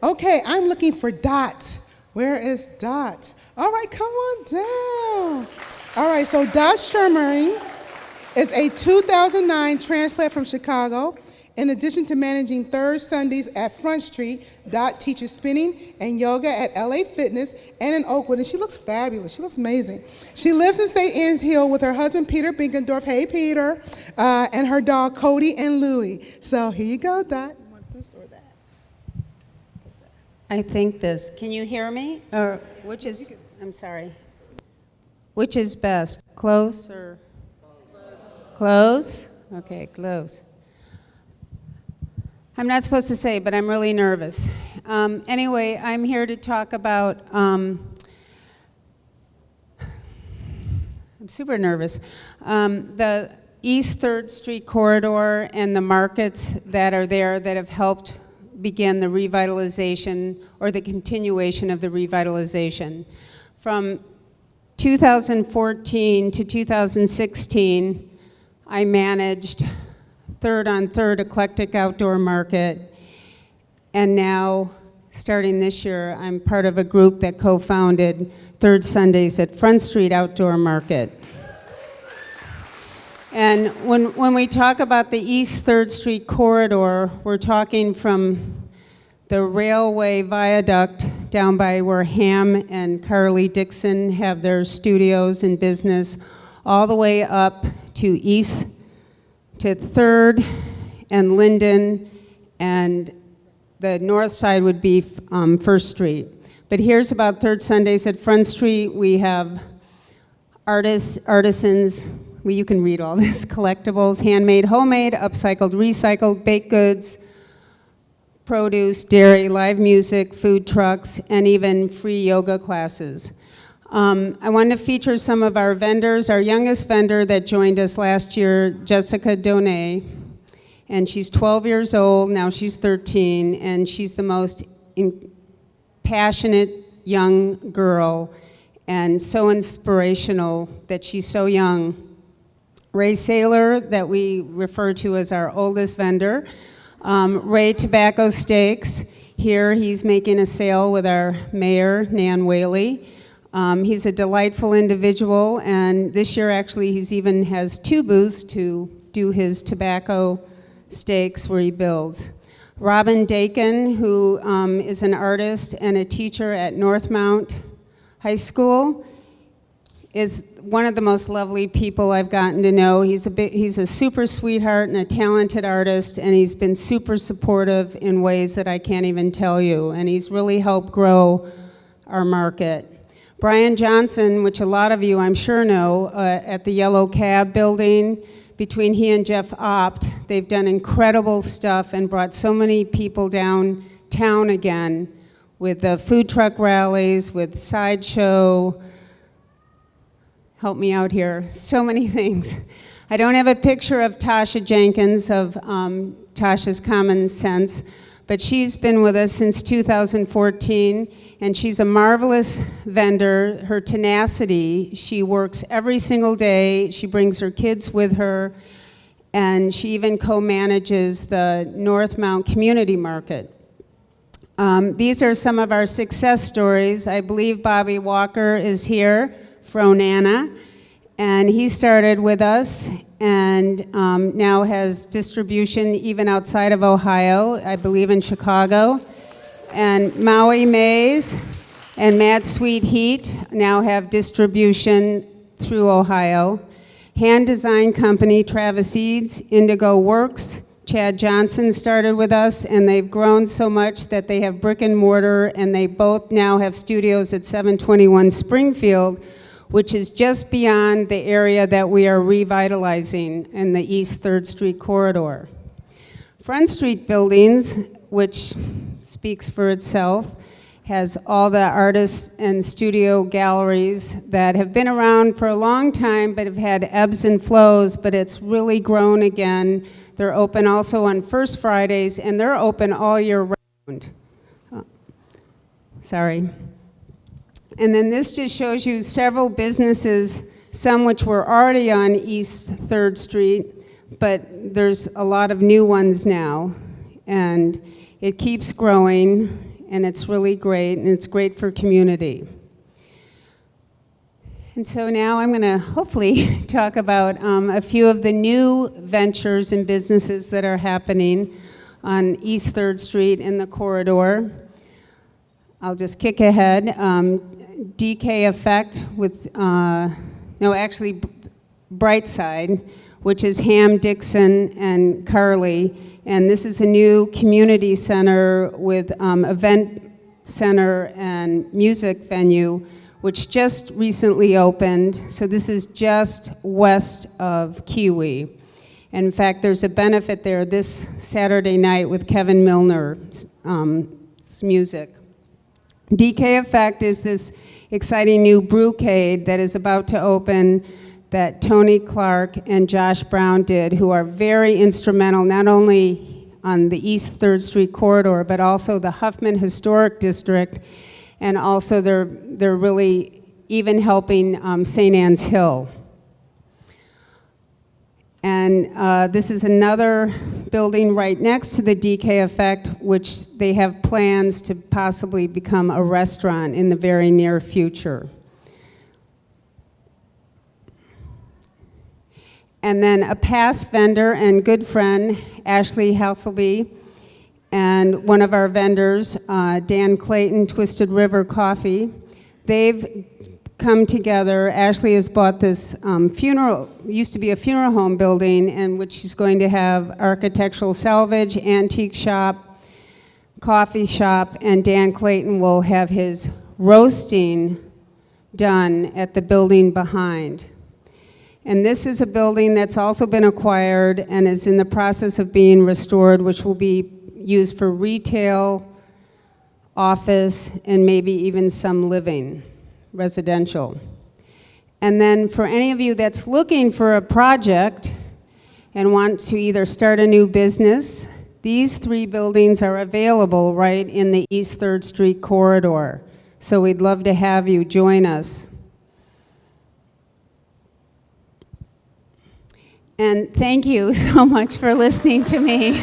Okay, I'm looking for Dot. Where is Dot? All right, come on down. All right, so Dot Schnering is a 2009 transplant from Chicago. In addition to managing Third Sundays at Front Street, Dot teaches spinning and yoga at LA Fitness and in Oakwood, and she looks fabulous. She looks amazing. She lives in St. Anne's Hill with her husband, Peter Binkendorf, hey Peter, and her dog, Cody and Louie. So here you go, Dot. You want this or that? I think this. Can you hear me? Or which is, I'm sorry. Which is best, close or? Close? Okay, close. I'm not supposed to say, but I'm really nervous. Anyway, I'm here to talk about, I'm super nervous, the East 3rd Street corridor and the markets that are there that have helped begin the revitalization or the continuation of the revitalization. From 2014 to 2016, I managed Third on Third Eclectic Outdoor Market, and now, starting this year, I'm part of a group that co-founded Third Sundays at Front Street Outdoor Market. And when we talk about the East 3rd Street corridor, we're talking from the railway viaduct down by where Ham and Carly Dixon have their studios and business, all the way up to East to 3rd and Linden, and the north side would be First Street. But here's about Third Sundays at Front Street. We have artists, artisans, well, you can read all this, collectibles, handmade, homemade, upcycled, recycled, baked goods, produce, dairy, live music, food trucks, and even free yoga classes. I wanted to feature some of our vendors. Our youngest vendor that joined us last year, Jessica Donay, and she's 12 years old, now she's 13, and she's the most passionate young girl and so inspirational that she's so young. Ray Saylor, that we refer to as our oldest vendor. Ray Tobacco Steaks, here he's making a sale with our mayor, Nan Whaley. He's a delightful individual, and this year actually he's even has 2 booths to do his tobacco steaks where he builds. Robin Dakin, who is an artist and a teacher at Northmount High School, is one of the most lovely people I've gotten to know. He's a super sweetheart and a talented artist, and he's been super supportive in ways that I can't even tell you, and he's really helped grow our market. Brian Johnson, which a lot of you I'm sure know, at the Yellow Cab building, between he and Jeff Opt, they've done incredible stuff and brought so many people downtown again with the food truck rallies, with sideshow, help me out here, so many things. I don't have a picture of Tasha Jenkins of Tasha's Common Sense, but she's been with us since 2014, and she's a marvelous vendor. Her tenacity, she works every single day, she brings her kids with her, and she even co-manages the Northmount Community Market. These are some of our success stories. I believe Bobby Walker is here, Fronana, and he started with us and now has distribution even outside of Ohio, I believe in Chicago. And Maui Maze and Mad Sweet Heat now have distribution through Ohio. Hand design company Travis Eads, Indigo Works, Chad Johnson started with us, and they've grown so much that they have brick and mortar, and they both now have studios at 721 Springfield, which is just beyond the area that we are revitalizing in the East 3rd Street corridor. Front Street Buildings, which speaks for itself, has all the artists and studio galleries that have been around for a long time but have had ebbs and flows, but it's really grown again. They're open also on First Fridays, and they're open all year round. Sorry. And then this just shows you several businesses, some which were already on East 3rd Street, but there's a lot of new ones now. And it keeps growing, and it's really great, and it's great for community. And so now I'm going to hopefully talk about a few of the new ventures and businesses that are happening on East 3rd Street in the corridor. I'll just kick ahead. DK Effect with, Brightside, which is Ham, Dixon, and Carly. And this is a new community center with event center and music venue, which just recently opened. So this is just west of Kiwi. And in fact, there's a benefit there this Saturday night with Kevin Milner's music. DK Effect is this exciting new brewcade that is about to open that Tony Clark and Josh Brown did, who are very instrumental not only on the East 3rd Street corridor, but also the Huffman Historic District, and also they're really even helping St. Anne's Hill. And this is another building right next to the DK Effect, which they have plans to possibly become a restaurant in the very near future. And then a past vendor and good friend, Ashley Hasselby, and one of our vendors, Dan Clayton, Twisted River Coffee. They've come together. Ashley has bought this used to be a funeral home building, in which she's going to have architectural salvage, antique shop, coffee shop, and Dan Clayton will have his roasting done at the building behind. And this is a building that's also been acquired and is in the process of being restored, which will be used for retail, office, and maybe even some living, residential. And then for any of you that's looking for a project and want to either start a new business, these 3 buildings are available right in the East 3rd Street corridor. So we'd love to have you join us. And thank you so much for listening to me.